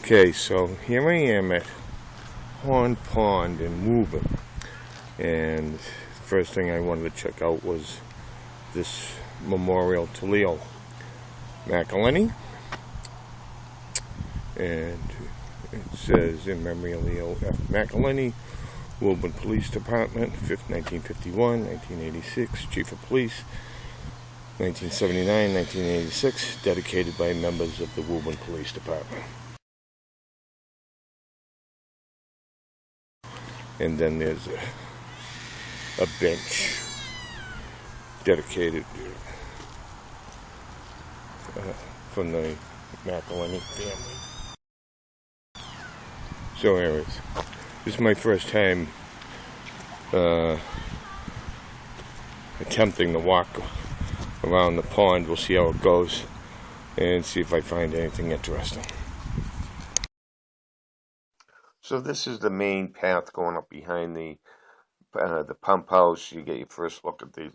Okay, so here I am at Horn Pond in Woburn, and the first thing I wanted to check out was this memorial to Leo McElhenney, and it says in memory of Leo F. McElhenney, Woburn Police Department, 1951, 1986, Chief of Police, 1979, 1986, dedicated by members of the Woburn Police Department. And then there's a bench dedicated from the McElhenney family. So anyways, this is my first time attempting to walk around the pond. We'll see how it goes and see if I find anything interesting. So this is the main path going up behind the pump house. You get your first look at the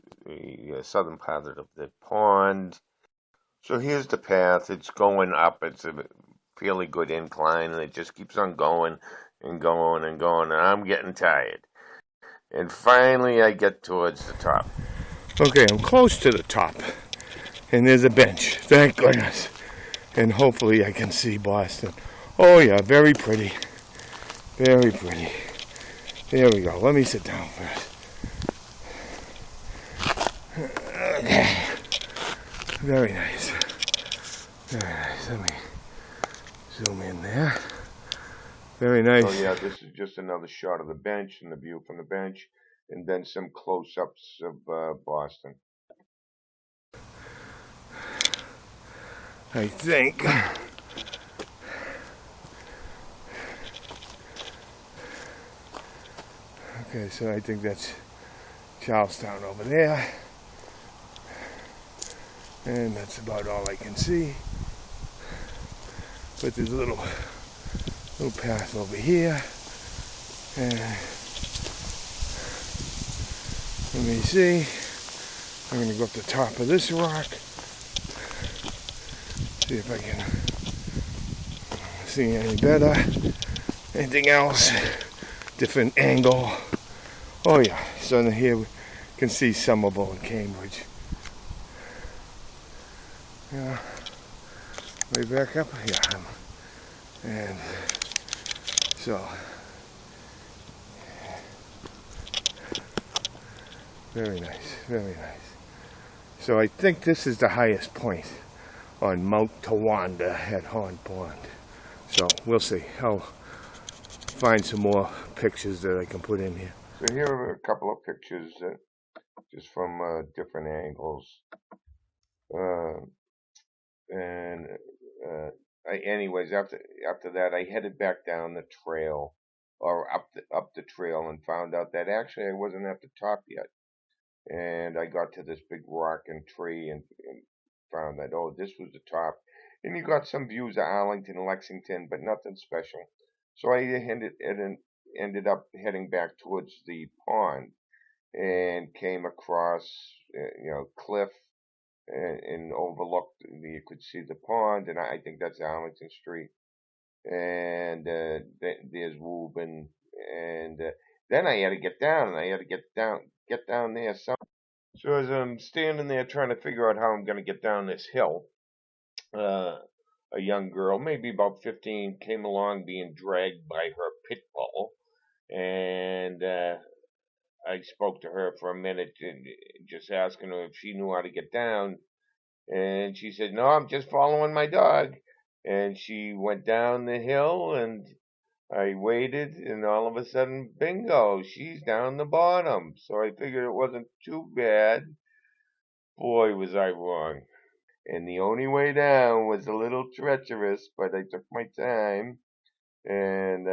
southern part of the pond. So here's the path. It's going up. It's a fairly good incline, and it just keeps on going and going and going. And I'm getting tired. And finally, I get towards the top. Okay, I'm close to the top, and there's a bench. Thank goodness. And hopefully, I can see Boston. Oh yeah, very pretty. Very pretty. There we go. Let me sit down first. Okay. Very nice. Very nice. Let me zoom in there. Very nice. Oh yeah, this is just another shot of the bench and the view from the bench, and then some close-ups of Boston. I think. Okay, so I think that's Charlestown over there, and that's about all I can see. But there's a little path over here, and let me see. I'm going to go up the top of this rock, see if I can see any better. Anything else? Different angle. Oh yeah, so here we can see Somerville and Cambridge. Yeah, way back up. Yeah, and so very nice, very nice. So I think this is the highest point on Mt Towanda at Horn Pond. So we'll see. I'll find some more pictures that I can put in here. So here are a couple of pictures just from different angles. Anyways, after that, I headed back down the trail, or up the trail, and found out that actually I wasn't at the top yet. And I got to this big rock and tree and found that, oh, this was the top. And you got some views of Arlington, Lexington, but nothing special. So I ended up heading back towards the pond and came across, cliff and overlooked. You could see the pond, and I think that's Arlington Street. And there's Woburn, and then I had to get down, and I had to get down there. So as I'm standing there trying to figure out how I'm going to get down this hill, a young girl, maybe about 15, came along being dragged by her pit bull, and I spoke to her for a minute, just asking her if she knew how to get down, and she said, "No, I'm just following my dog." And she went down the hill, and I waited, and all of a sudden, bingo, she's down the bottom. So I figured it wasn't too bad. Boy, was I wrong. And the only way down was a little treacherous, but I took my time and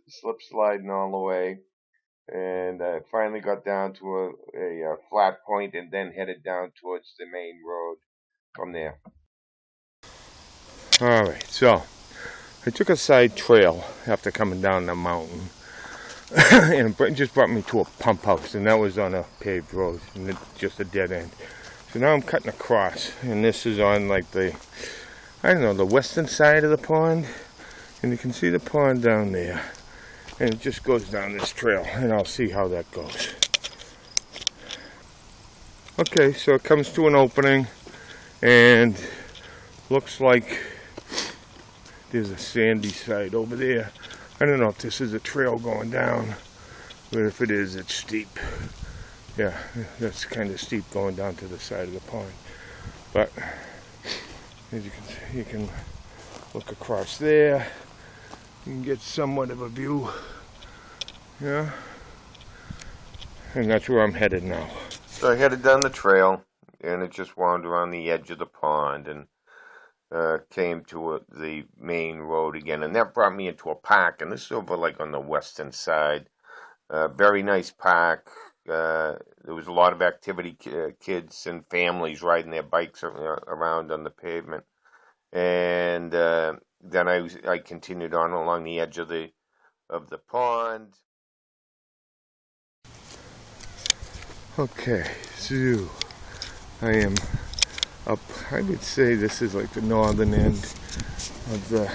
slip sliding all the way. And finally got down to a flat point, and then headed down towards the main road from there. Alright, so I took a side trail after coming down the mountain. And it just brought me to a pump house, and that was on a paved road, and just a dead end. So now I'm cutting across, and this is on like the, I don't know, the western side of the pond, And you can see the pond down there. And it just goes down this trail, and I'll see how that goes. Okay, so it comes to an opening, and looks like there's a sandy side over there. I don't know if this is a trail going down, but if it is, it's steep. Yeah, that's kind of steep going down to the side of the pond. But as you can see, you can look across there. You can get somewhat of a view. Yeah. And that's where I'm headed now. So I headed down the trail, and it just wound around the edge of the pond and came to the main road again. And that brought me into a park, and this is over like on the western side. Very nice park. There was a lot of activity, kids and families riding their bikes around on the pavement. And then I continued on along the edge of the pond. Okay, so I am up. I would say this is like the northern end of the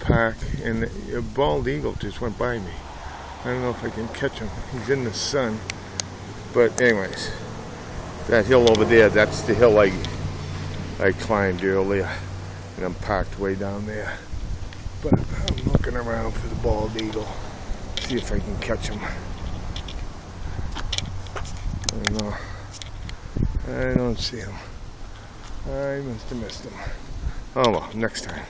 park, and a bald eagle just went by me. I don't know if I can catch him. He's in the sun. But anyways, that hill over there, that's the hill I climbed earlier, and I'm parked way down there. But I'm looking around for the bald eagle, see if I can catch him. I don't know. I don't see him. I must have missed him. Oh well, next time.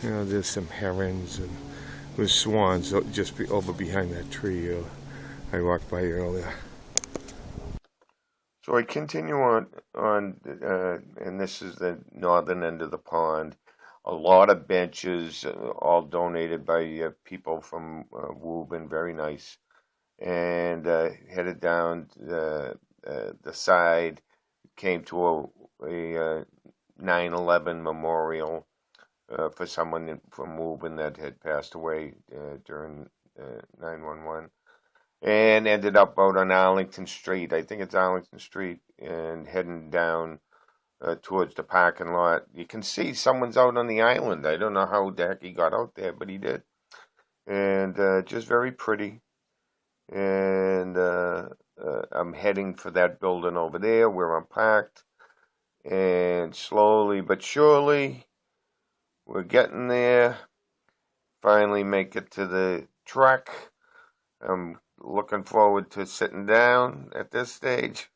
You know, there's some herons and there's swans just over behind that tree I walked by earlier. So I continue on, and this is the northern end of the pond. A lot of benches, all donated by people from Woburn, very nice. And headed down the side, came to a 9/11 memorial for someone from Woburn that had passed away during 9/11. And ended up out on Arlington Street. I think it's Arlington Street, and heading down towards the parking lot. You can see someone's out on the island. I don't know how the heck he got out there, but he did. And just very pretty. And I'm heading for that building over there where I'm parked. And slowly but surely, we're getting there. Finally make it to the truck. I'm looking forward to sitting down at this stage.